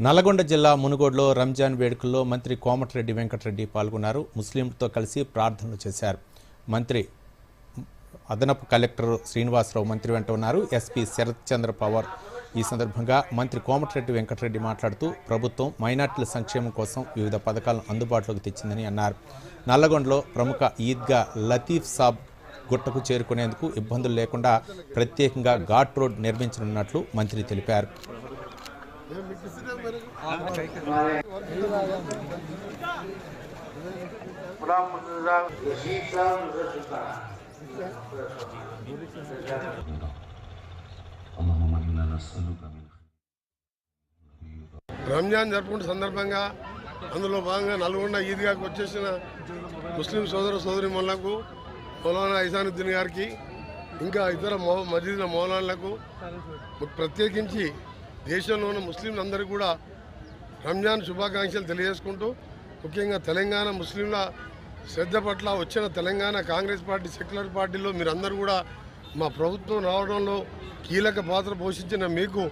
నల్లగొండ జిల్లా మునుగోడులో రంజాన్ వేడుకల్లో మంత్రి కోమటిరెడ్డి వెంకటరెడ్డి పాల్గొన్నారు. ముస్లింలతో కలిసి ప్రార్థనలు చేశారు. మంత్రి అదనపు కలెక్టర్ శ్రీనివాసరావు మంత్రి వెంట ఉన్నారు. ఎస్పీ శరత్ చంద్ర పవార్. ఈ సందర్భంగా మంత్రి కోమటిరెడ్డి వెంకటరెడ్డి మాట్లాడుతూ ప్రభుత్వం మైనార్టీల సంక్షేమం కోసం వివిధ పథకాలను అందుబాటులోకి తెచ్చిందని అన్నారు. నల్లగొండలో ప్రముఖ ఈద్గా లతీఫ్ సాబ్ గుట్టకు చేరుకునేందుకు ఇబ్బందులు లేకుండా ప్రత్యేకంగా ఘాట్ రోడ్ నిర్మించనున్నట్లు మంత్రి తెలిపారు. రంజాన్ జరుపుకునే సందర్భంగా అందులో భాగంగా నల్గొండ ఈద్గాకు వచ్చేసిన ముస్లిం సోదర సోదరిమణులకు, మౌలానా ఐసానుద్దీన్ గారికి, ఇంకా ఇతర మసీదుల మౌలానాలకు, ప్రత్యేకించి దేశంలో ఉన్న ముస్లింలందరికీ కూడా రంజాన్ శుభాకాంక్షలు తెలియజేసుకుంటూ, ముఖ్యంగా తెలంగాణ ముస్లింల శ్రద్ధ పట్ల వచ్చిన తెలంగాణ కాంగ్రెస్ పార్టీ సెక్యులర్ పార్టీలో మీరందరూ కూడా మా ప్రభుత్వం రావడంలో కీలక పాత్ర పోషించిన మీకు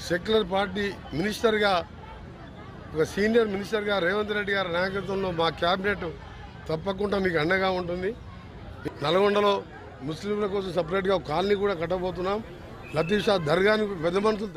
సెక్యులర్ పార్టీ మినిస్టర్గా, ఒక సీనియర్ మినిస్టర్గా రేవంత్ రెడ్డి గారి నాయకత్వంలో మా క్యాబినెట్ తప్పకుండా మీకు అండగా ఉంటుంది. నల్గొండలో ముస్లింల కోసం సపరేట్గా ఒక కాలనీ కూడా కట్టబోతున్నాం. లతీఫ్ షా దర్గాని పెద్ద మనుషులు